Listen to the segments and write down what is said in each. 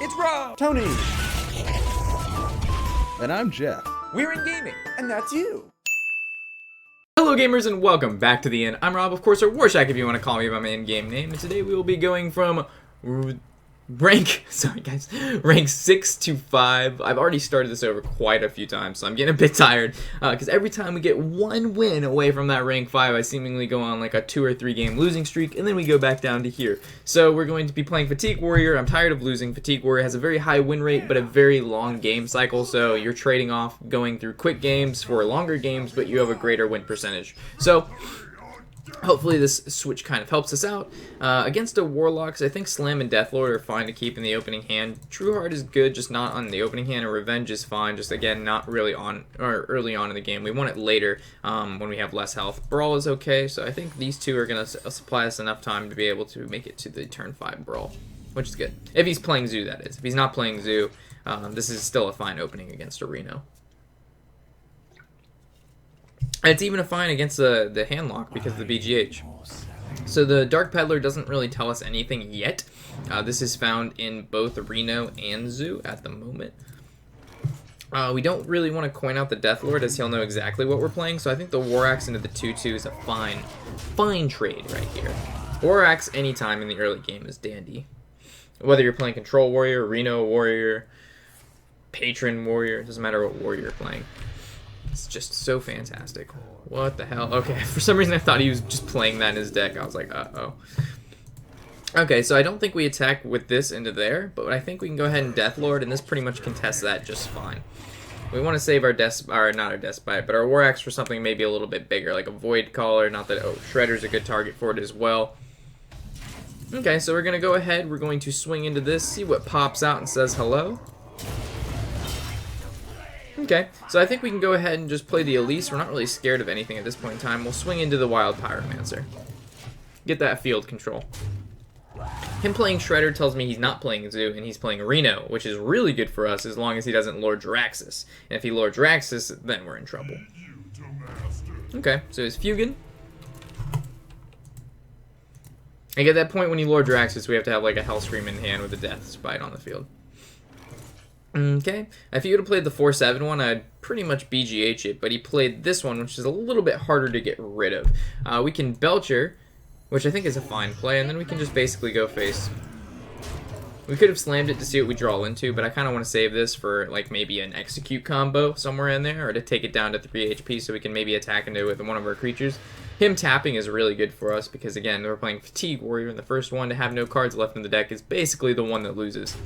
It's Rob! Tony! And I'm Jeff. We're in gaming. And that's you. Hello gamers and welcome back to the inn. I'm Rob, of course, or Warshack if you want to call me by my in-game name, and today we will be going from rank 6 to 5. I've already started this over quite a few times, so I'm getting a bit tired, because every time we get one win away from that rank 5, I seemingly go on like a 2 or 3 game losing streak, and then we go back down to here. So we're going to be playing Fatigue Warrior. I'm tired of losing. Fatigue Warrior has a very high win rate, but a very long game cycle, so you're trading off going through quick games for longer games, but you have a greater win percentage. So hopefully this switch kind of helps us out. Against the Warlocks, I think Slam and Deathlord are fine to keep in the opening hand. True Heart is good, just not on the opening hand, and Revenge is fine, just again, not really on, or early on in the game. We want it later, when we have less health. Brawl is okay, so I think these two are going to supply us enough time to be able to make it to the turn 5 Brawl, which is good. If he's playing Zoo, that is. If he's not playing Zoo, this is still a fine opening against a Reno. And it's even a fine against the handlock because of the BGH. So the Dark Peddler doesn't really tell us anything yet. This is found in both Reno and Zoo at the moment. We don't really want to coin out the Deathlord as he'll know exactly what we're playing, so I think the War Axe into the 2-2 is a fine trade right here. War Axe anytime in the early game is dandy. Whether you're playing Control Warrior, Reno Warrior, Patron Warrior, it doesn't matter what warrior you're playing. It's just so fantastic. What the hell? Okay, for some reason I thought he was just playing that in his deck. I was like, uh-oh. Okay, so I don't think we attack with this into there, but I think we can go ahead and Deathlord, and this pretty much contests that just fine. We want to save our not our Despite, but our War Axe for something maybe a little bit bigger, like a Void Caller. Not that, oh, Shredder's a good target for it as well. Okay, so we're going to go ahead. We're going to swing into this, see what pops out and says hello. Okay, so I think we can go ahead and just play the Elise. We're not really scared of anything at this point in time. We'll swing into the Wild Pyromancer. Get that field control. Him playing Shredder tells me he's not playing Zoo, and he's playing Reno, which is really good for us as long as he doesn't Lord Jaraxxus. And if he Lord Jaraxxus, then we're in trouble. Okay, so he's Fugin. And at that point when you Lord Jaraxxus, we have to have like a Hellscream in hand with a Death Spite on the field. Okay, if he would have played the 4-7 one, I'd pretty much BGH it, but he played this one, which is a little bit harder to get rid of. We can Belcher, which I think is a fine play, and then we can just basically go face. We could have slammed it to see what we draw into, but I kind of want to save this for like maybe an Execute combo somewhere in there, or to take it down to 3 HP so we can maybe attack into it with one of our creatures. Him tapping is really good for us because, again, we're playing Fatigue Warrior, and the first one to have no cards left in the deck is basically the one that loses.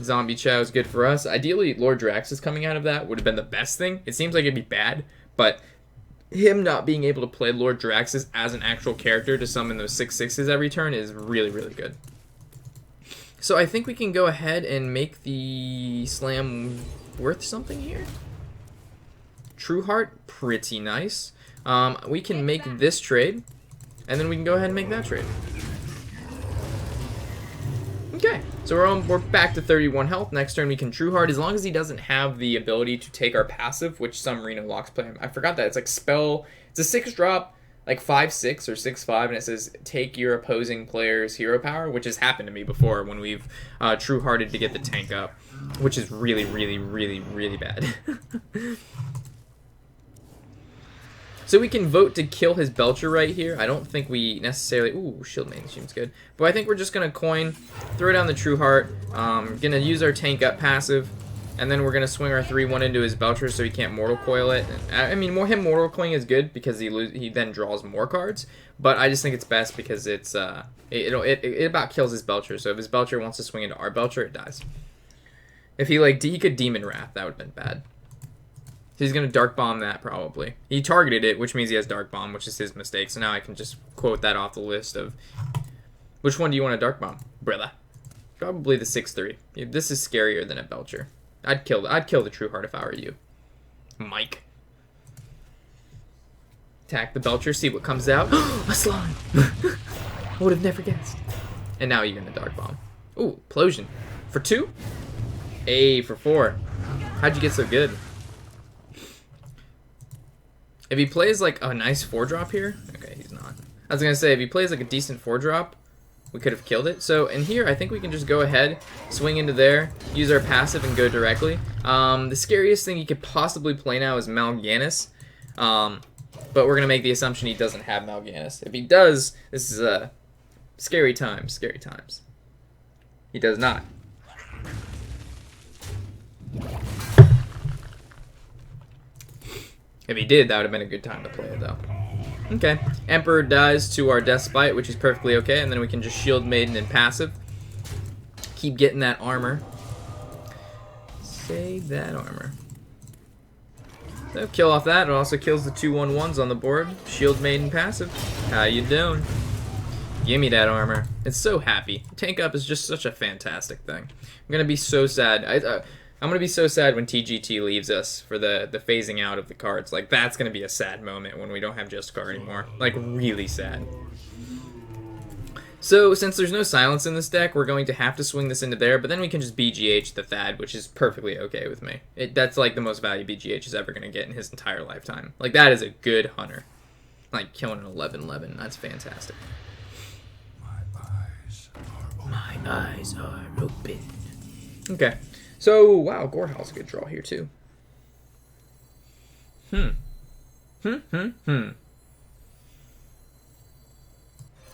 Zombie Chow is good for us. Ideally, Lord Jaraxxus coming out of that would have been the best thing. It seems like it'd be bad, but him not being able to play Lord Jaraxxus as an actual character to summon those 6/6s every turn is really, really good. So I think we can go ahead and make the Slam worth something here. True Heart, pretty nice. We can make this trade, and then we can go ahead and make that trade. Okay, so we're back to 31 health. Next turn we can True Heart, as long as he doesn't have the ability to take our passive, which some Reno locks play. I forgot that. It's like spell. It's a 6-drop, like 5/6 or 6/5, and it says take your opposing player's hero power, which has happened to me before when we've True Hearted to get the tank up, which is really, really, really, really bad. So we can vote to kill his Belcher right here. I don't think we necessarily... Ooh, Shield Maiden seems good. But I think we're just going to coin, throw down the True Heart, going to use our tank up passive, and then we're going to swing our 3/1 into his Belcher so he can't Mortal Coil it. I mean, him Mortal Coiling is good because he then draws more cards, but I just think it's best because it's it about kills his Belcher. So if his Belcher wants to swing into our Belcher, it dies. If he could Demon Wrath, that would have been bad. He's going to Dark Bomb that, probably. He targeted it, which means he has Dark Bomb, which is his mistake. So now I can just quote that off the list of... Which one do you want to Dark Bomb, brother? Probably the 6/3. This is scarier than a Belcher. I'd kill the True Heart if I were you. Mike. Attack the Belcher, see what comes out. A slime! I would have never guessed. And now you're going to Dark Bomb. Ooh, Plosion. For 2? A for 4. How'd you get so good? If he plays like a nice 4-drop here, okay, he's not. I was gonna say if he plays like a decent 4-drop, we could have killed it. So in here, I think we can just go ahead, swing into there, use our passive, and go directly. The scariest thing he could possibly play now is Mal'Ganis. But we're going to make the assumption he doesn't have Mal'Ganis. If he does, this is scary times, scary times. He does not. If he did, that would have been a good time to play it, though. Okay. Emperor dies to our Deathbite, which is perfectly okay, and then we can just Shield Maiden and passive. Keep getting that armor. Save that armor. So kill off that. It also kills the 2/1/1s on the board. Shield Maiden passive. How you doing? Give me that armor. It's so happy. Tank up is just such a fantastic thing. I'm gonna be so sad. I'm gonna be so sad when TGT leaves us for the phasing out of the cards. Like, that's gonna be a sad moment when we don't have Justicar anymore. Like, really sad. So since there's no silence in this deck, we're going to have to swing this into there, but then we can just BGH the Thad, which is perfectly okay with me. That's like the most value BGH is ever gonna get in his entire lifetime. Like, that is a good hunter. Like, killing an 11/11, that's fantastic. My eyes are open. Okay. So, wow, Gorehowl's a good draw here, too.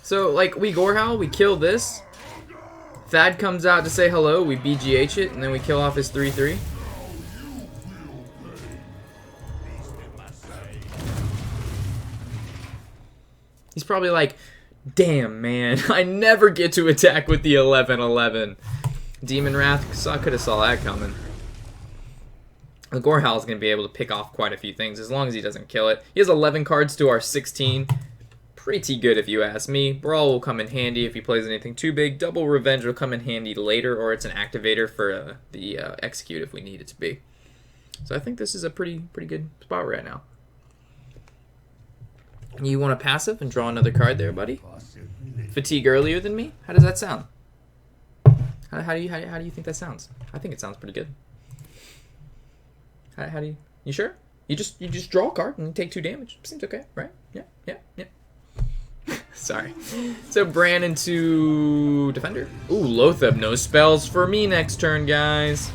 So, like, we Gorehowl, we kill this. Thad comes out to say hello, we BGH it, and then we kill off his 3/3. He's probably like, damn, man, I never get to attack with the 11/11. Demon Wrath, could have saw that coming. The Gorehowl is going to be able to pick off quite a few things as long as he doesn't kill it. He has 11 cards to our 16. Pretty good if you ask me. Brawl will come in handy if he plays anything too big. Double Revenge will come in handy later, or it's an activator for the execute if we need it to be. So I think this is a pretty good spot right now. You want a passive and draw another card there, buddy? Fatigue earlier than me? How does that sound? How do you think that sounds? I think it sounds pretty good. How do you sure? You just draw a card and take 2 damage. Seems okay, right? Yeah. Sorry. So Bran into Defender. Ooh, Lothab, no spells for me next turn, guys.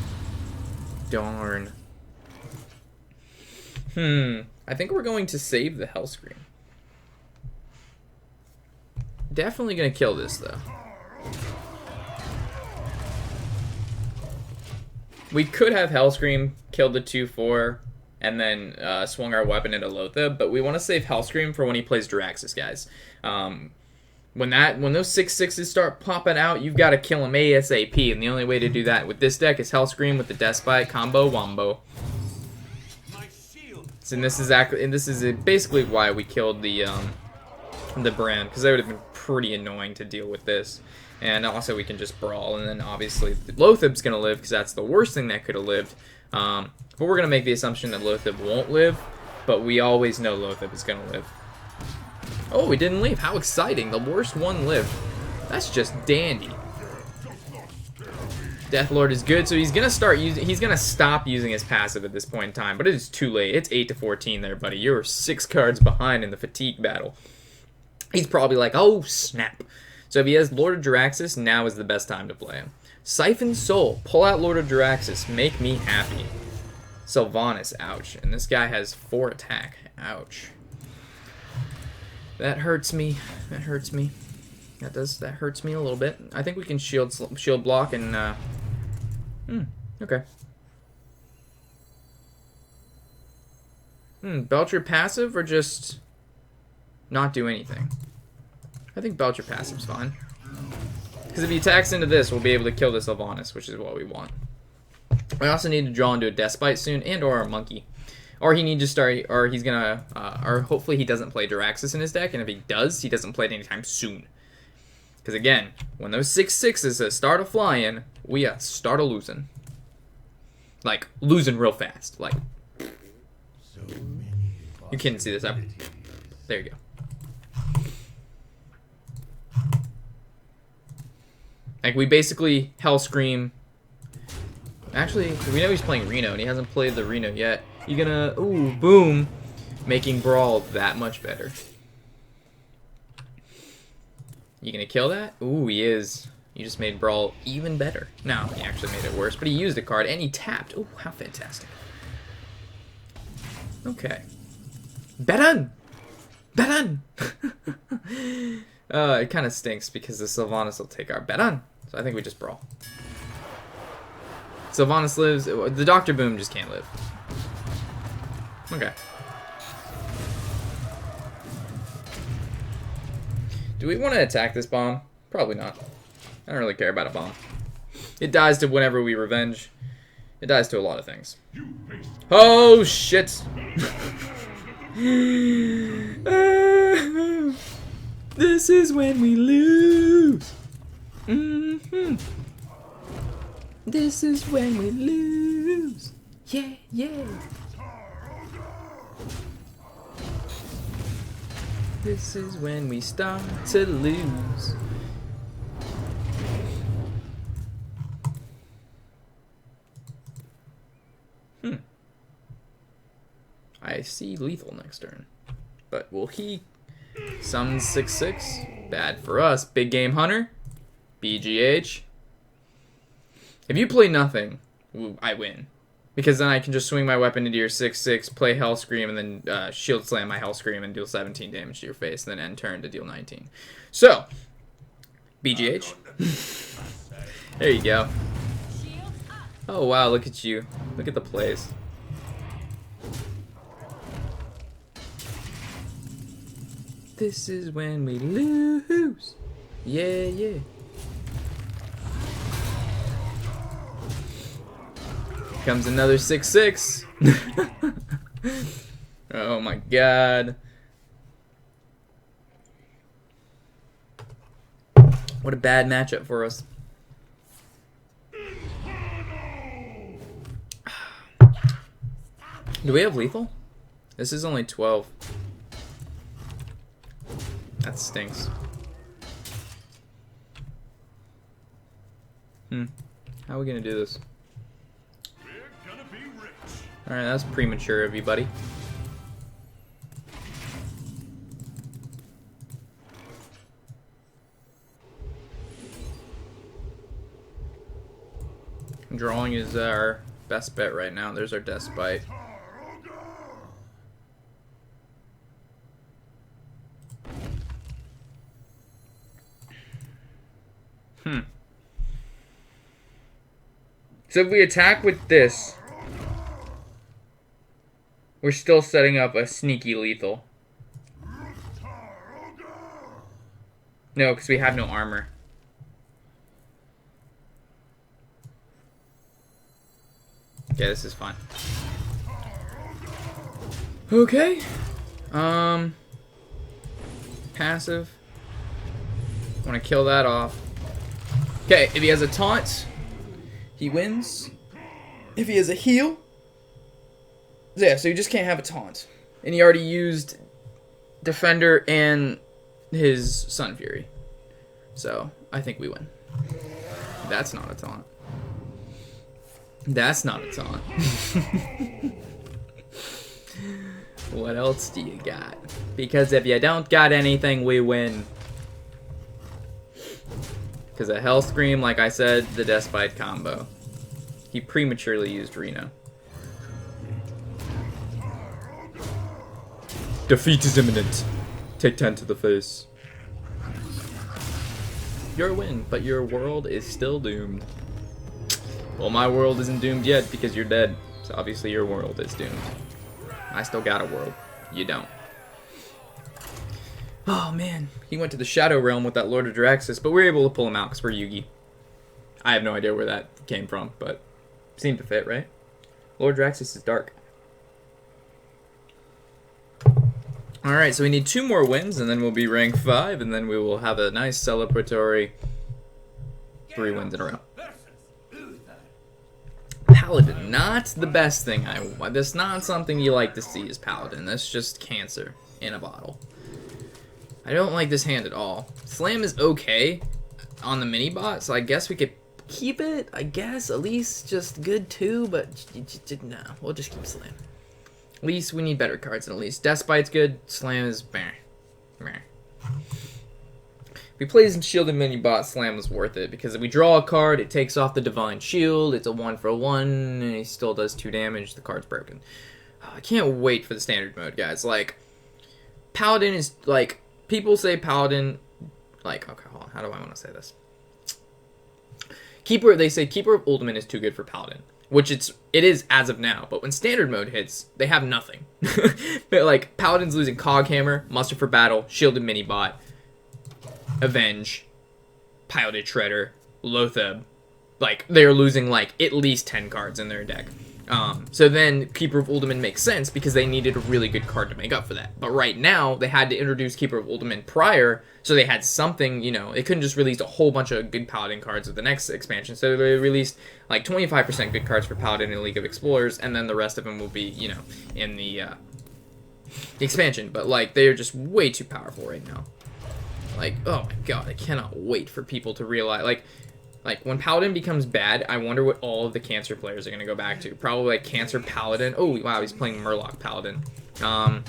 Darn. I think we're going to save the Hellscream. Definitely gonna kill this though. We could have Hellscream, killed the 2/4, and then swung our weapon into Lothab, but we want to save Hellscream for when he plays Jiraxxus, guys. When those 6/6s start popping out, you've got to kill him ASAP, and the only way to do that with this deck is Hellscream with the Deathbite combo wombo. So, and this is basically why we killed the Bran, because that would have been pretty annoying to deal with this. And also we can just brawl, and then obviously Lothab's going to live, because that's the worst thing that could have lived. But we're going to make the assumption that Lothab won't live, but we always know Lothab is going to live. Oh, we didn't leave. How exciting. The worst one lived. That's just dandy. Deathlord is good, so he's going to stop using his passive at this point in time, but it is too late. It's 8-14 there, buddy. You're 6 cards behind in the fatigue battle. He's probably like, oh, snap. So if he has Lord of Jiraxxus, now is the best time to play him. Siphon Soul. Pull out Lord of Jiraxxus. Make me happy. Sylvanas. Ouch. And this guy has 4 attack. Ouch. That hurts me. That hurts me. That hurts me a little bit. I think we can shield block and... okay. Belcher passive or just not do anything? I think Belcher passive's fine. Because if he attacks into this, we'll be able to kill this Sylvanas, which is what we want. We also need to draw into a Deathbite soon, and or a Monkey. Or he needs to start, or he's gonna, or hopefully he doesn't play Jiraxxus in his deck, and if he does, he doesn't play it anytime soon. Because again, when those 6/6s start a flying, we start a losing. Like, losing real fast. Like, you can't see this. There you go. Like, we basically Hellscream. Actually, we know he's playing Reno, and he hasn't played the Reno yet. You're gonna, ooh, boom, making Brawl that much better. You gonna kill that? Ooh, he is. You just made Brawl even better. No, he actually made it worse, but he used a card and he tapped. Ooh, how fantastic. Okay. Baron! Baron! It kind of stinks because the Sylvanas will take our Baron. So I think we just Brawl. Sylvanas lives. The Dr. Boom just can't live. Okay. Do we want to attack this bomb? Probably not. I don't really care about a bomb. It dies to whenever we revenge. It dies to a lot of things. Oh, shit. This is when we lose. This is when we lose. Yeah, yeah. This is when we start to lose. I see lethal next turn. But will he summon 6/6? Bad for us. Big Game Hunter. BGH. If you play nothing, I win. Because then I can just swing my weapon into your 6/6, play Hell Scream, and then Shield Slam my Hell Scream and deal 17 damage to your face, and then end turn to deal 19. So, BGH. There you go. Oh wow, look at you. Look at the plays. This is when we lose. Yeah, yeah. Comes another 6/6. Oh my god. What a bad matchup for us. Do we have lethal? This is only 12. That stinks. How are we gonna do this? Alright, that's premature of you, buddy. Drawing is our best bet right now. There's our Despite. So if we attack with this, we're still setting up a sneaky lethal. No, because we have no armor. Okay, this is fine. Okay. Passive. Want to kill that off. Okay, if he has a taunt, he wins. If he has a heal, yeah, so you just can't have a taunt. And he already used Defender and his Sun Fury. So, I think we win. That's not a taunt. That's not a taunt. What else do you got? Because if you don't got anything, we win. Because a Hell Scream, like I said, the Despite combo. He prematurely used Reno. Defeat is imminent. Take 10 to the face. Your win, but your world is still doomed. Well, my world isn't doomed yet because you're dead. So obviously your world is doomed. I still got a world. You don't. Oh man, he went to the Shadow Realm with that Lord of Draxus, but we were able to pull him out because we're Yugi. I have no idea where that came from, but seemed to fit, right? Lord Draxus is dark. Alright, so we need 2 more wins, and then we'll be rank 5, and then we will have a nice celebratory 3 wins in a row. Paladin, not the best thing I want. That's not something you like to see as Paladin. That's just cancer in a bottle. I don't like this hand at all. Slam is okay on the mini bot, so I guess we could keep it. I guess at least just good too, but no, we'll just keep Slam. At least we need better cards than at least. Despite's good. Slam is meh. we played some shielded mini bot, Slam was worth it because if we draw a card, it takes off the divine shield. It's a 1-for-1, and he still does 2 damage. The card's broken. Oh, I can't wait for the standard mode, guys. Like, Paladin is like, people say Paladin. Like, okay, hold on. How do I want to say this? They say Keeper of Ultimate is too good for Paladin, which it is as of now. But when standard mode hits, they have nothing. But like, Paladin's losing Coghammer, Muster for Battle, Shielded Minibot, Avenge, Piloted Shredder, Loatheb. Like, they're losing like at least 10 cards in their deck. So then Keeper of Ultimate makes sense because they needed a really good card to make up for that. But right now, they had to introduce Keeper of Ultimate prior, so they had something, you know, they couldn't just release a whole bunch of good Paladin cards with the next expansion. So they released like 25% good cards for Paladin in League of Explorers, and then the rest of them will be, you know, in the expansion. But like, they are just way too powerful right now. Like, oh my god, I cannot wait for people to realize, like, when Paladin becomes bad, I wonder what all of the Cancer players are going to go back to. Probably, like, Cancer Paladin. Oh, wow, he's playing Murloc Paladin. I'm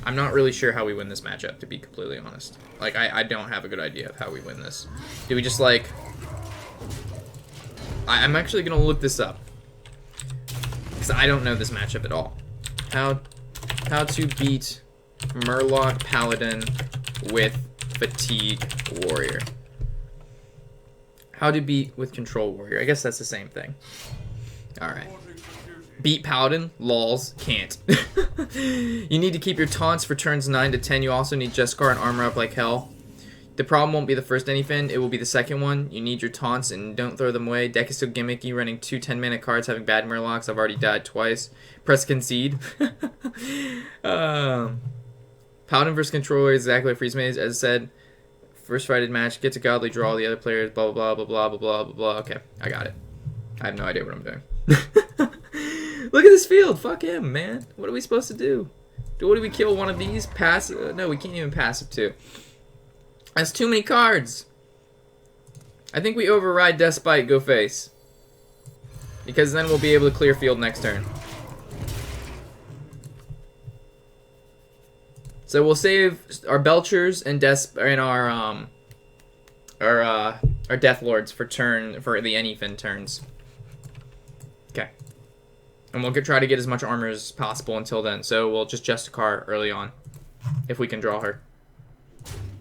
not really sure how we win this matchup, to be completely honest. Like, I don't have a good idea of how we win this. Do we just, like... I'm actually going to look this up. Because I don't know this matchup at all. How to beat Murloc Paladin with Fatigue Warrior. How to beat with Control Warrior. I guess that's the same thing. Alright. Beat Paladin. Lols. Can't. You need to keep your taunts for turns 9 to 10. You also need Jeskar and armor up like hell. The problem won't be the first anyfin. It will be the second one. You need your taunts and don't throw them away. Deck is so gimmicky. Running 2 10-mana cards. Having bad Murlocs. I've already died twice. Press concede. Paladin versus Control Warrior is exactly what Freeze Maze, as I said. First fighted match, gets a godly draw, the other players, blah, blah, blah, blah, blah, blah, blah, blah. Okay, I got it. I have no idea what I'm doing. Look at this field. Fuck him, man. What are we supposed to do? What do we kill one of these? Passive? No, we can't even passive two. That's too many cards. I think we override Despite, go face. Because then we'll be able to clear field next turn. So we'll save our Belchers and our Death Lords for the Anyfin turns. Okay. And we'll try to get as much armor as possible until then. So we'll just Justicar early on, if we can draw her.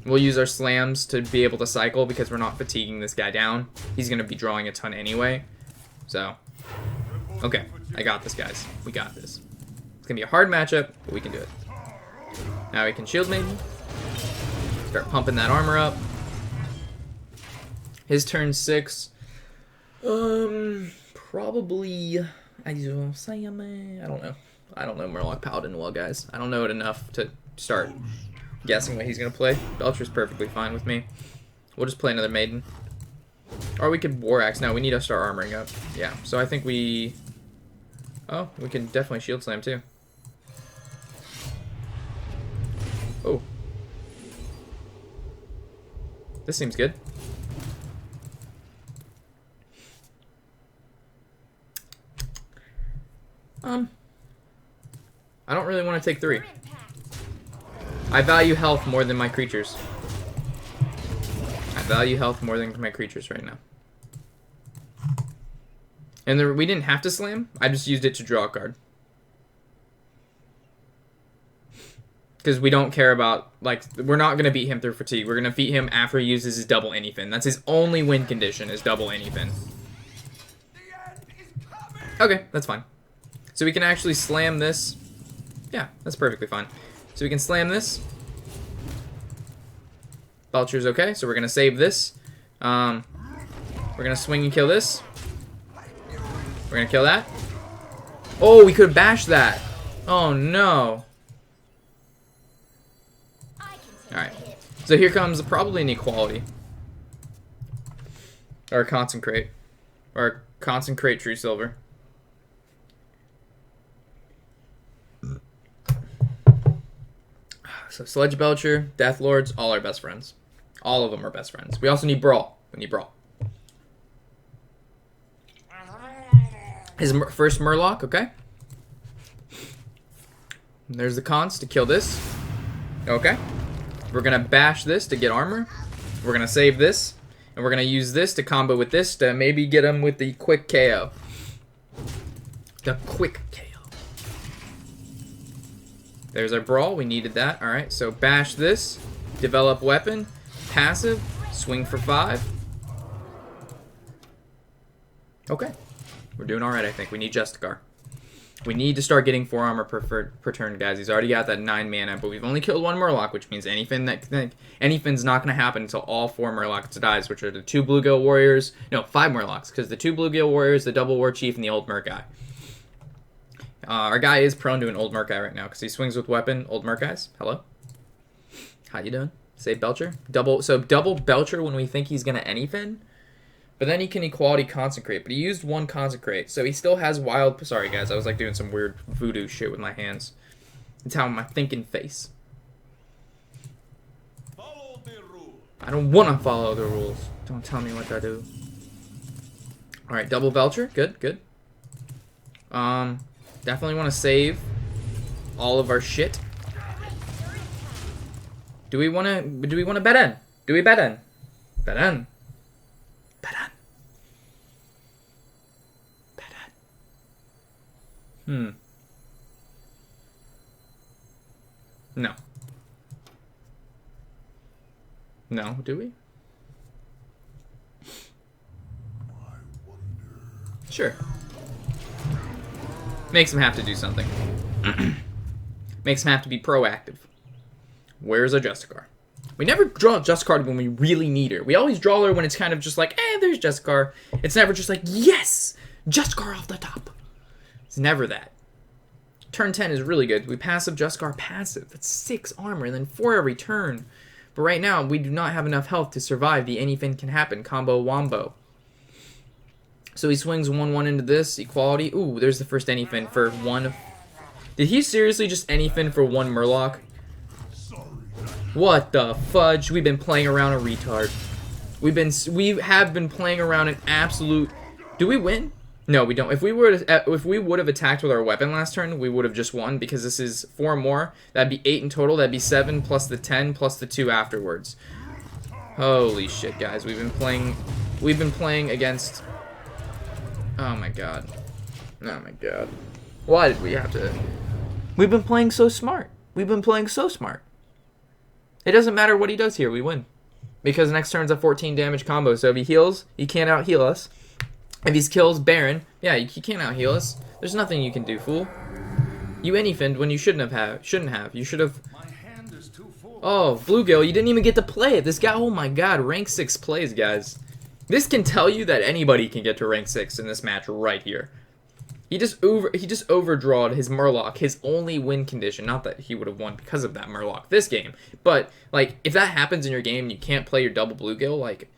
We'll use our slams to be able to cycle because we're not fatiguing this guy down. He's going to be drawing a ton anyway. So, okay. I got this, guys. We got this. It's going to be a hard matchup, but we can do it. Now we can Shield Maiden. Start pumping that armor up. His turn 6. Probably... I don't know. I don't know Murloc Paladin well, guys. I don't know it enough to start guessing what he's going to play. Belcher's perfectly fine with me. We'll just play another Maiden. Or we could War Axe. No, we need to start armoring up. Yeah, so I think we... Oh, we can definitely Shield Slam, too. Oh. This seems good. I don't really want to take 3. I value health more than my creatures. I value health more than my creatures right now. And we didn't have to slam. I just used it to draw a card. Because we don't care about, like, we're not going to beat him through fatigue. We're going to beat him after he uses his double anyfin. That's his only win condition, is double anyfin. Okay, that's fine. So we can actually slam this. Yeah, that's perfectly fine. So we can slam this. Belcher's okay, so we're going to save this. We're going to swing and kill this. We're going to kill that. Oh, we could bash that. Oh, no. Alright. So here comes probably an equality. Or a consecrate. Or a consecrate true silver. So Sledge Belcher, Death Lords, all our best friends. All of them are best friends. We also need Brawl. We need Brawl. His first Murloc, okay. There's the cons to kill this. Okay. We're gonna bash this to get armor. We're going to save this, and we're going to use this to combo with this to maybe get him with the quick KO. The quick KO. There's our brawl. We needed that. All right, so bash this, develop weapon, passive, swing for 5. Okay. We're doing all right, I think. We need Justicar. We need to start getting 4 armor per turn, guys. He's already got that 9 mana, but we've only killed 1 Murloc, which means anything's not going to happen until all 4 Murlocs dies, which are the 2 Bluegill Warriors. No, 5 Murlocs, because the 2 Bluegill Warriors, the double War Chief, and the old Merc guy. Our guy is prone to an old Merc guy right now, because he swings with weapon. Old Merc guys, hello. How you doing? Save Belcher. Double Belcher when we think he's going to anything. But then he can equality consecrate, but he used 1 consecrate, so he still has wild. Sorry guys, I was like doing some weird voodoo shit with my hands. It's how my thinking face. Follow the rule. I don't want to follow the rules. Don't tell me what to do. All right, double Belcher, good, good. Definitely want to save all of our shit. Do we want to bet in? Do we bet in? Bet in. Bet in. Bet in. No. No, do we? Sure. Makes him have to do something. Makes him have to be proactive. Where's our Justicar? We never draw Justicar when we really need her. We always draw her when it's kind of just like, there's Justicar. It's never just like, yes! Justicar off the top. It's never that. Turn 10 is really good. We passive Justicar passive. That's 6 armor and then 4 every turn. But right now, we do not have enough health to survive the anything can happen combo wombo. So he swings 1/1 into this, equality. Ooh, there's the first anyfin for 1. Did he seriously just anyfin for 1 Murloc? What the fudge? We've been playing around a retard. We have been playing around an absolute. Do we win? No, we don't. If we would have attacked with our weapon last turn, we would have just won because this is 4 more. That'd be 8 in total. That'd be 7 plus the 10 plus the 2 afterwards. Holy shit, guys! We've been playing against. Oh my god. Oh my god. Why did we have to? We've been playing so smart. We've been playing so smart. It doesn't matter what he does here, we win. Because next turn's a 14 damage combo, so if he heals, he can't out-heal us. If he kills Baron, yeah, he can't out-heal us. There's nothing you can do, fool. You anyfinned when you shouldn't have. You should have. Oh, Bluegill, you didn't even get to play it. This guy, oh my god, rank 6 plays, guys. This can tell you that anybody can get to rank 6 in this match right here. He just overdrawed his Murloc, his only win condition. Not that he would have won because of that Murloc this game, but like if that happens in your game, and you can't play your double Bluegill. Like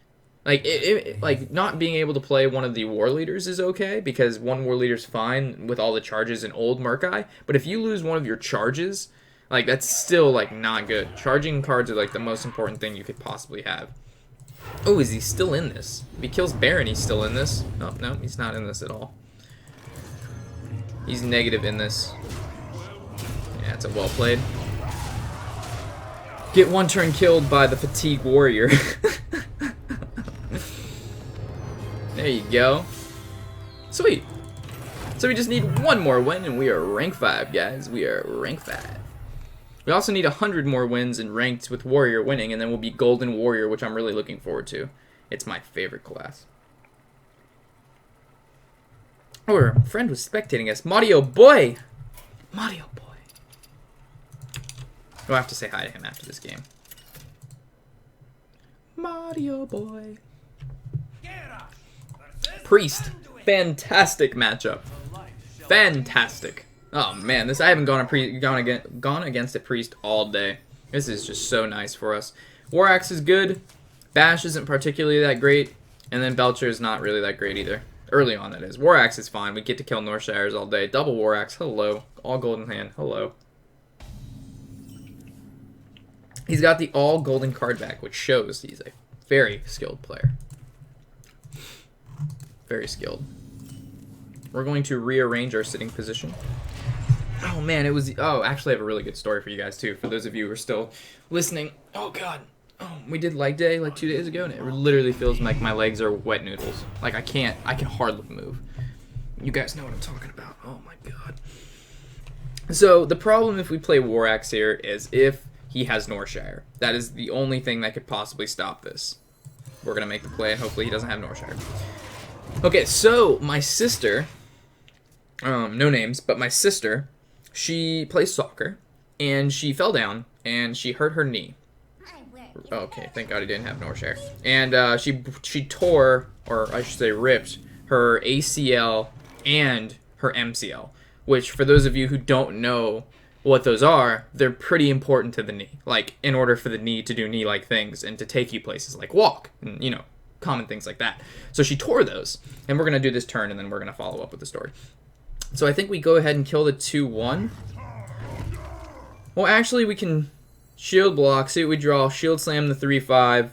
not being able to play one of the war leaders is okay because one war leader's fine with all the charges in old Murkai. But if you lose one of your charges, like that's still like not good. Charging cards are like the most important thing you could possibly have. Oh, is he still in this? If he kills Baron, he's still in this. Oh, no, he's not in this at all. He's negative in this. Yeah, it's a well played. Get 1 turn killed by the Fatigue Warrior. There you go. Sweet. So we just need 1 more win and we are rank 5, guys. We are rank 5. We also need 100 more wins in ranked with Warrior winning, and then we'll be Golden Warrior, which I'm really looking forward to. It's my favorite class. Oh, our friend was spectating us. Mario boy! Mario boy. We'll have to say hi to him after this game. Mario boy. Priest. Fantastic matchup. Fantastic. Oh man, I haven't gone against a priest all day. This is just so nice for us. War Axe is good. Bash isn't particularly that great. And then Belcher is not really that great either. Early on, that is. War Axe is fine. We get to kill Northshires all day. Double War Axe, hello. All Golden Hand, hello. He's got the all golden card back, which shows he's a very skilled player. Very skilled. We're going to rearrange our sitting position. Oh man, it was. Oh, actually, I have a really good story for you guys too. For those of you who are still listening. Oh god. we did leg day like 2 days ago, and it literally feels like my legs are wet noodles. Like I can hardly move. You guys know what I'm talking about. Oh my god. So the problem if we play Warax here is if he has Norshire. That is the only thing that could possibly stop this. We're gonna make the play, and hopefully he doesn't have Norshire. Okay, so my sister, no names, but my sister, she plays soccer, and she fell down, and she hurt her knee. Okay, thank God he didn't have Norshire. And she tore, or I should say ripped, her ACL and her MCL, which for those of you who don't know what those are, they're pretty important to the knee. Like, in order for the knee to do knee-like things and to take you places like walk, and, you know, common things like that. So she tore those, and we're going to do this turn, and then we're going to follow up with the story. So I think we go ahead and kill the 2-1. Well, actually, we can shield block, see what we draw, shield slam the 3-5.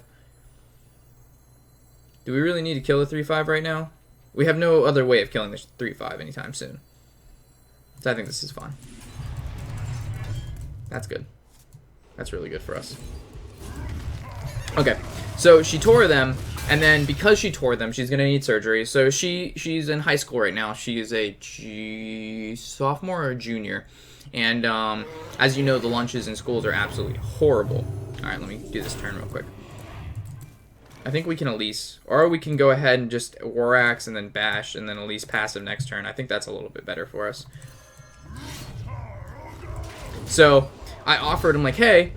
Do we really need to kill the 3-5 right now? We have no other way of killing the 3-5 anytime soon. So I think this is fine. That's good. That's really good for us. Okay, so she tore them, and then because she tore them, she's gonna need surgery. So she's in high school right now. She is a sophomore or junior, and as you know, the lunches in schools are absolutely horrible. All right, let me do this turn real quick. I think we can Elise, or we can go ahead and just Warax and then bash, and then Elise passive next turn. I think that's a little bit better for us. So I offered him like, hey,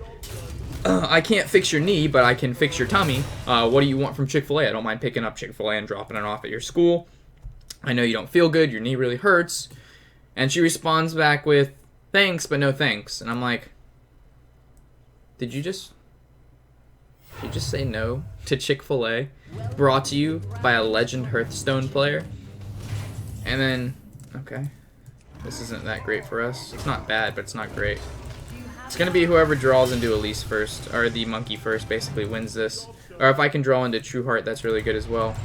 I can't fix your knee, but I can fix your tummy. What do you want from Chick-fil-A? I don't mind picking up Chick-fil-A and dropping it off at your school. I know you don't feel good. Your knee really hurts. And she responds back with, thanks, but no thanks. And I'm like, did you just say no to Chick-fil-A? Brought to you by a legend Hearthstone player? And then, okay. This isn't that great for us. It's not bad, but it's not great. It's going to be whoever draws into Elise first, or the monkey first, basically wins this. Or if I can draw into True Heart, that's really good as well.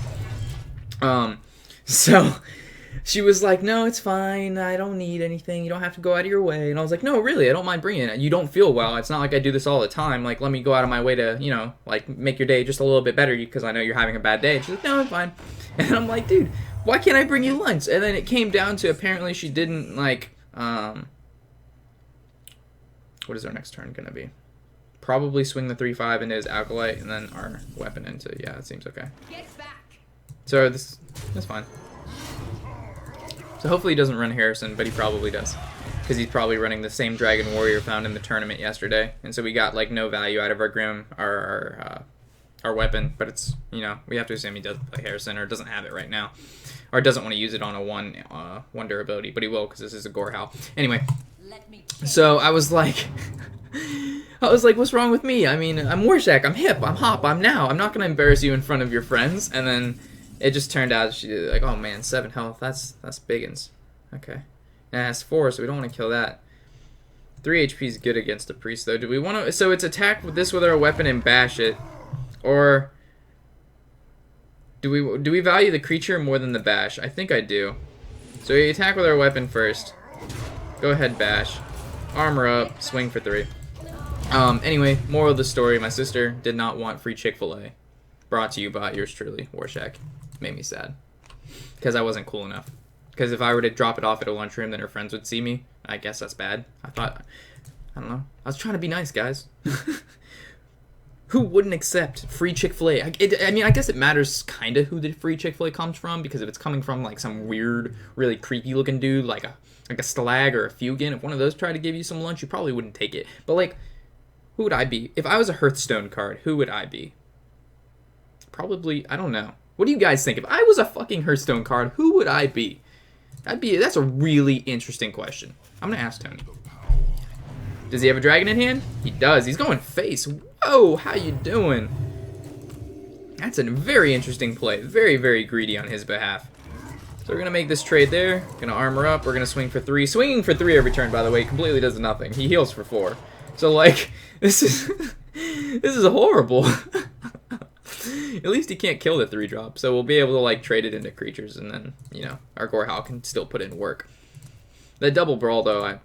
So she was like, no, it's fine. I don't need anything. You don't have to go out of your way. And I was like, no, really, I don't mind bringing it. You don't feel well. It's not like I do this all the time. Like, let me go out of my way to, you know, like, make your day just a little bit better because I know you're having a bad day. And she's like, no, I'm fine. And I'm like, dude, why can't I bring you lunch? And then it came down to apparently she didn't, like, what is our next turn going to be? Probably swing the 3-5 into his Acolyte and then our weapon into, yeah, it seems okay. So that's fine. So hopefully he doesn't run Harrison, but he probably does. Because he's probably running the same Dragon Warrior found in the tournament yesterday. And so we got, like, no value out of our Grim, our weapon. But it's, you know, we have to assume he does play Harrison or doesn't have it right now. Or doesn't want to use it on a one durability. But he will because this is a Gorehowl. Anyway, so I was like, what's wrong with me? I mean, I'm Warshack, I'm hip, I'm hop, I'm now. I'm not going to embarrass you in front of your friends. And then it just turned out she like, oh man, 7 health, that's biggins. Okay. And it has 4, so we don't want to kill that. 3 HP is good against a priest, though. Do we want to... So it's attack with this with our weapon and bash it. Or... Do we value the creature more than the bash? I think I do. So we attack with our weapon first. Go ahead, bash. Armor up, swing for 3. Anyway, moral of the story, my sister did not want free Chick-fil-A. Brought to you by yours truly, Warshack. Made me sad. Because I wasn't cool enough. Because if I were to drop it off at a lunchroom, then her friends would see me. I guess that's bad. I don't know. I was trying to be nice, guys. Who wouldn't accept free Chick-fil-A? I mean, I guess it matters kind of who the free Chick-fil-A comes from, because if it's coming from, like, some weird, really creepy-looking dude, like a Stalag or a Fugin, if one of those tried to give you some lunch, you probably wouldn't take it. But, like, who would I be? If I was a Hearthstone card, who would I be? Probably, I don't know. What do you guys think? If I was a fucking Hearthstone card, who would I be? That's a really interesting question. I'm gonna ask Tony. Does he have a dragon in hand? He does. He's going face. Whoa, how you doing? That's a very interesting play. Very, very greedy on his behalf. So we're gonna make this trade there. Gonna armor up. We're gonna swing for 3. Swinging for 3 every turn, by the way, completely does nothing. He heals for 4. So like, this is horrible. At least he can't kill the 3-drop, so we'll be able to like trade it into creatures, and then, you know, our Gorehowl can still put in work. The double brawl though, I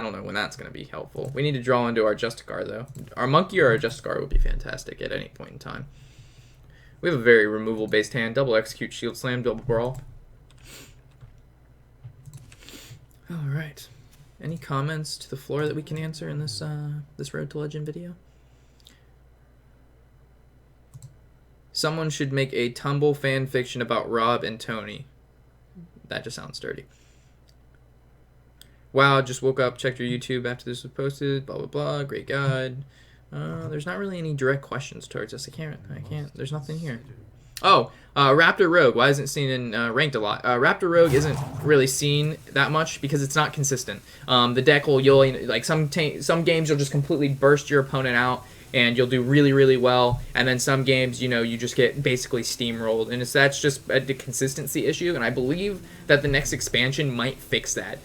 don't know when that's gonna be helpful. We need to draw into our Justicar though. Our monkey or our Justicar would be fantastic at any point in time. We have a very removal based hand. Double execute, shield slam, double brawl. All right. Any comments to the floor that we can answer in this this Road to Legend video? Someone should make a Tumble fan fiction about Rob and Tony. That just sounds dirty. Wow, just woke up, checked your YouTube after this was posted, blah, blah, blah, great guide. There's not really any direct questions towards us. I can't, there's nothing here. Oh, Raptor Rogue, why isn't seen in ranked a lot? Raptor Rogue isn't really seen that much because it's not consistent. The deck will, like some games you'll just completely burst your opponent out and you'll do really, really well. And then some games, you know, you just get basically steamrolled. And that's just a consistency issue. And I believe that the next expansion might fix that.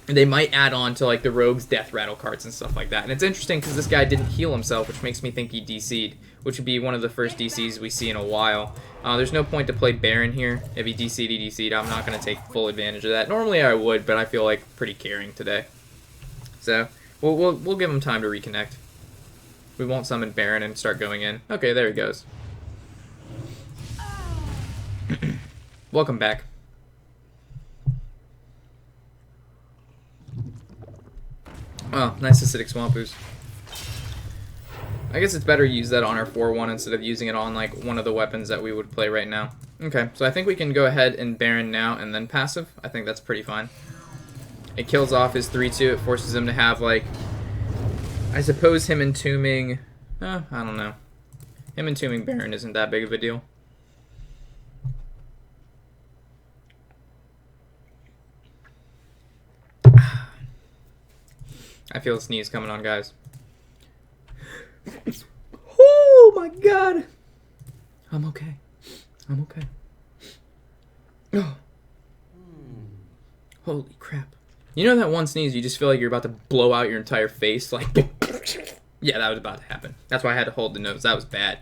They might add on to like the Rogue's Death Rattle cards and stuff like that. And it's interesting because this guy didn't heal himself, which makes me think he DC'd, which would be one of the first DCs we see in a while. There's no point to play Baron here. If he DC'd, he DC'd. I'm not going to take full advantage of that. Normally I would, but I feel like pretty caring today. So we'll give him time to reconnect. We won't summon Baron and start going in. Okay, there he goes. Welcome back. Oh, nice acidic swamp ooze. I guess it's better to use that on our 4-1 instead of using it on like one of the weapons that we would play right now. Okay, so I think we can go ahead and Baron now and then passive. I think that's pretty fine. It kills off his 3-2. It forces him to have like, I suppose him entombing, I don't know. Him entombing Baron isn't that big of a deal. I feel a sneeze coming on, guys. Oh my god! I'm okay. I'm okay. Oh. Holy crap. You know that one sneeze, you just feel like you're about to blow out your entire face? Like, yeah, that was about to happen. That's why I had to hold the nose. That was bad.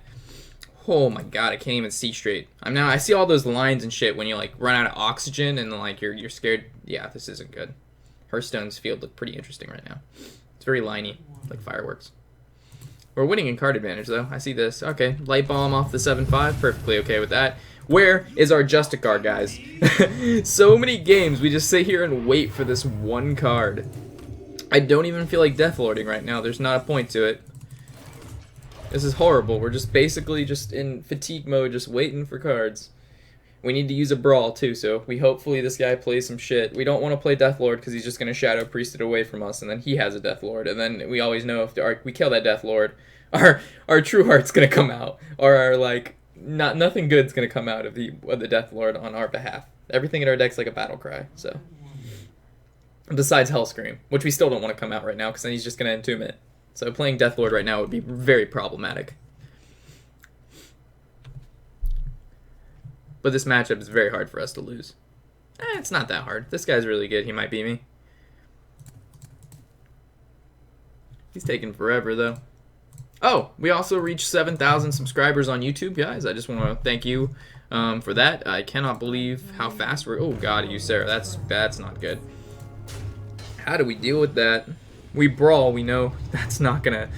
Oh my god, I can't even see straight. I see all those lines and shit when you like run out of oxygen and like you're scared. Yeah, this isn't good. Hearthstone's field look pretty interesting right now. It's very liney, like fireworks. We're winning in card advantage, though. I see this. Okay, Light Bomb off the 7-5. Perfectly okay with that. Where is our Justicar, guys? So many games, we just sit here and wait for this one card. I don't even feel like Deathlording right now. There's not a point to it. This is horrible. We're just basically just in fatigue mode, just waiting for cards. We need to use a brawl too, so hopefully this guy plays some shit. We don't want to play Deathlord because he's just going to Shadow Priest it away from us, and then he has a Deathlord, and then we always know if we kill that Deathlord, our True Heart's going to come out, or our like nothing good's going to come out of the Deathlord on our behalf. Everything in our deck's like a battle cry. So besides Hellscream, which we still don't want to come out right now because then he's just going to entomb it. So playing Deathlord right now would be very problematic. But this matchup is very hard for us to lose. It's not that hard. This guy's really good. He might beat me. He's taking forever, though. Oh, we also reached 7,000 subscribers on YouTube, guys. I just want to thank you for that. I cannot believe how fast we're... Oh, God, Sarah. That's not good. How do we deal with that? We brawl. We know that's not going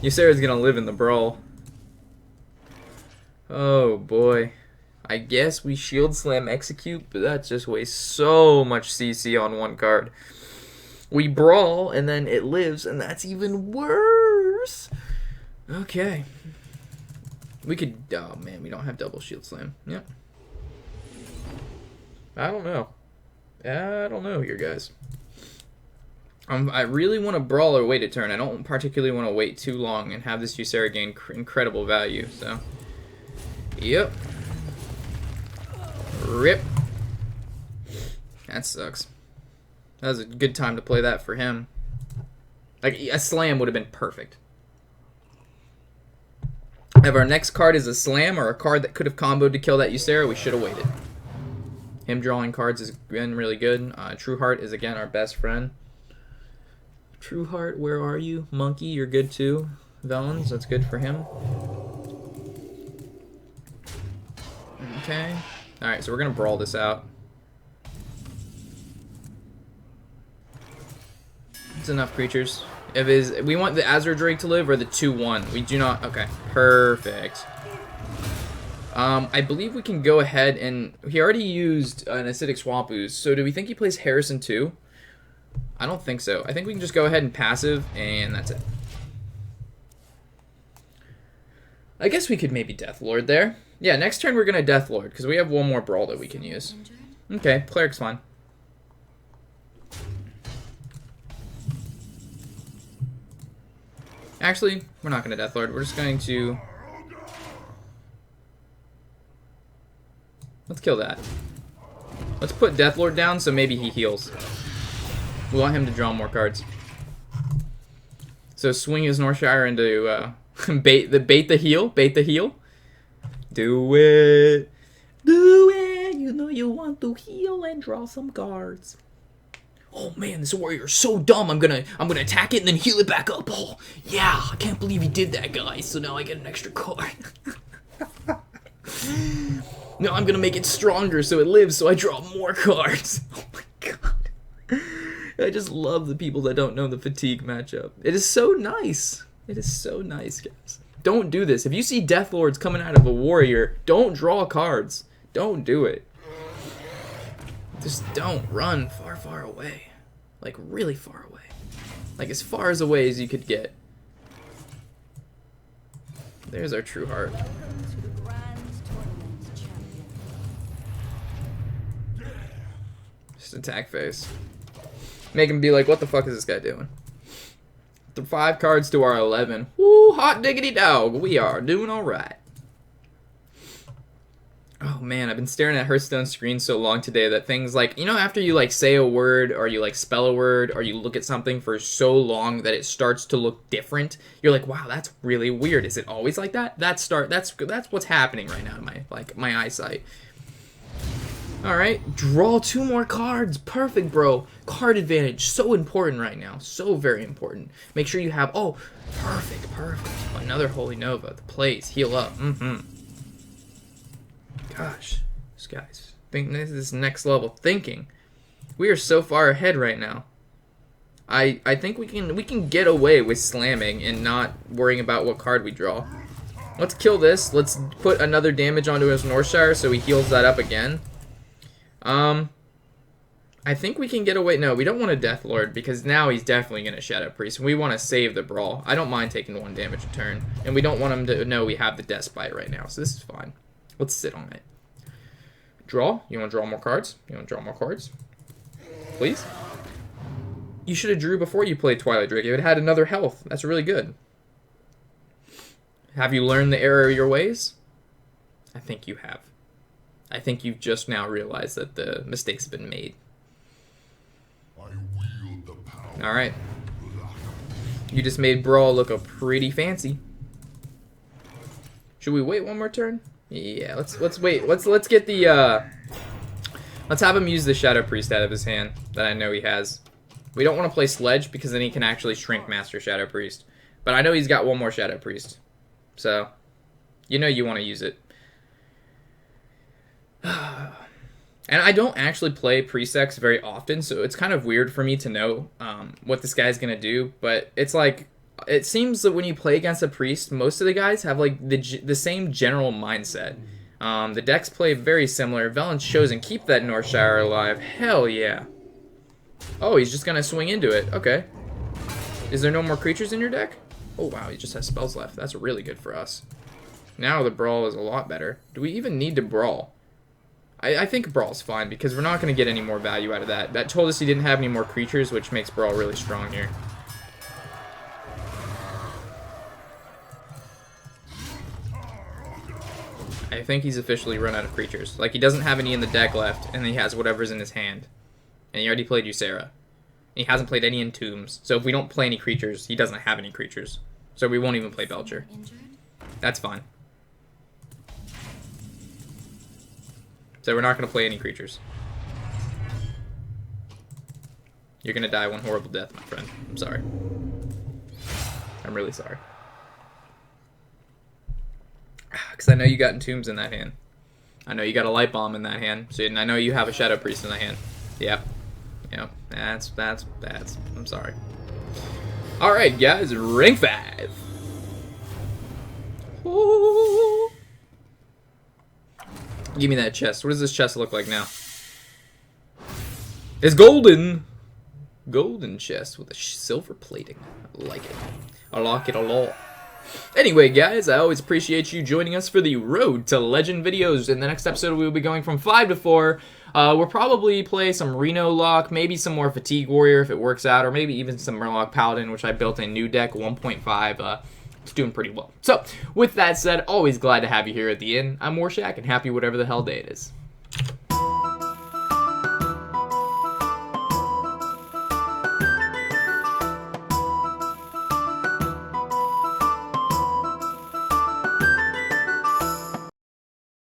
to... Sarah's going to live in the brawl. Oh, boy. I guess we shield slam execute, but that just wastes so much CC on one card. We brawl, and then it lives, and that's even worse. Okay. We could... Oh, man, we don't have double shield slam. Yep. I don't know. I don't know here, guys. I really want to brawl or wait a turn. I don't particularly want to wait too long and have this Ysera gain incredible value, so... Yep. Rip. That sucks. That was a good time to play that for him. Like, a slam would have been perfect. If our next card is a slam or a card that could have comboed to kill that Ysera, we should have waited. Him drawing cards has been really good. True Heart is, again, our best friend. True Heart, where are you? Monkey, you're good too. Vellens, that's good for him. Okay. Alright, so we're going to brawl this out. It's enough creatures. We want the Azure Drake to live or the 2/1. We do not. Okay, perfect. I believe we can go ahead and he already used an Acidic Swamp Ooze. So do we think he plays Harrison too? I don't think so. I think we can just go ahead and passive, and that's it. I guess we could maybe Deathlord there. Yeah, next turn we're gonna Deathlord because we have one more Brawl that we can use. Okay, Cleric's fine. Actually, we're not gonna Deathlord. We're just going to. Let's kill that. Let's put Deathlord down so maybe he heals. We want him to draw more cards. So swing his Northshire into bait the heal. Do it. Do it. You know you want to heal and draw some cards. Oh man, this warrior's so dumb. I'm gonna attack it and then heal it back up. Oh yeah, I can't believe he did that, guys. So now I get an extra card. No, I'm gonna make it stronger so it lives, so I draw more cards. Oh my god. I just love the people that don't know the fatigue matchup. It is so nice. It is so nice, guys. Don't do this. If you see Deathlords coming out of a warrior, don't draw cards. Don't do it. Just don't run far, far away. Like, really far away. Like, as far away as you could get. There's our true heart. Just attack face. Make him be like, what the fuck is this guy doing? 5 cards to our 11. Woo, hot diggity dog. We are doing alright. Oh man, I've been staring at Hearthstone screen so long today that things like, you know, after you like say a word or you like spell a word or you look at something for so long that it starts to look different, you're like, wow, that's really weird. Is it always like that? That's what's happening right now in my eyesight. All right, draw 2 more cards. Perfect, bro. Card advantage, so important right now. So very important. Make sure you have, oh, perfect. Another Holy Nova. The plays, heal up. Gosh, these guys think this is next level thinking. We are so far ahead right now. I think we can get away with slamming and not worrying about what card we draw. Let's kill this. Let's put another damage onto his Northshire so he heals that up again. I think we can get away. No, we don't want a Deathlord because now he's definitely going to Shadow Priest. We want to save the Brawl. I don't mind taking 1 damage a turn. And we don't want him to know we have the Despite right now. So this is fine. Let's sit on it. Draw. You want to draw more cards? Please? You should have drew before you played Twilight Drake. It would have had another health. That's really good. Have you learned the error of your ways? I think you have. I think you've just now realized that the mistakes have been made. Alright. You just made Brawl look pretty fancy. Should we wait 1 more turn? Yeah, let's wait. Let's get the let's have him use the Shadow Priest out of his hand that I know he has. We don't want to play Sledge because then he can actually Shrink Master Shadow Priest. But I know he's got 1 more Shadow Priest. So, you know you want to use it. And I don't actually play Presex very often, so it's kind of weird for me to know what this guy's going to do. But it's like, it seems that when you play against a Priest, most of the guys have like the same general mindset. The decks play very similar. Velen's Chosen, keep that Northshire alive. Hell yeah. Oh, he's just going to swing into it. Okay. Is there no more creatures in your deck? Oh wow, he just has spells left. That's really good for us. Now the Brawl is a lot better. Do we even need to Brawl? I think Brawl's fine, because we're not going to get any more value out of that. That told us he didn't have any more creatures, which makes Brawl really strong here. I think he's officially run out of creatures. Like, he doesn't have any in the deck left, and he has whatever's in his hand. And he already played Ysera. And he hasn't played any Entombs. So if we don't play any creatures, he doesn't have any creatures. So we won't even play Belcher. That's fine. So we're not going to play any creatures. You're going to die 1 horrible death, my friend. I'm sorry. I'm really sorry. Because I know you got Entombs in that hand. I know you got a Light Bomb in that hand. So I know you have a Shadow Priest in that hand. Yep. Yep. That's. I'm sorry. Alright, guys, rank 5. Ooh. Give me that chest. What does this chest look like now? It's golden. Golden chest with a silver plating. I like it. I like it a lot. Anyway, guys, I always appreciate you joining us for the Road to Legend videos. In the next episode, we will be going from 5 to 4. We'll probably play some Reno Lock, maybe some more Fatigue Warrior if it works out, or maybe even some Murloc Paladin, which I built a new deck, 1.5. It's doing pretty well. So, with that said, always glad to have you here at the inn. I'm Warshack, and happy whatever the hell day it is.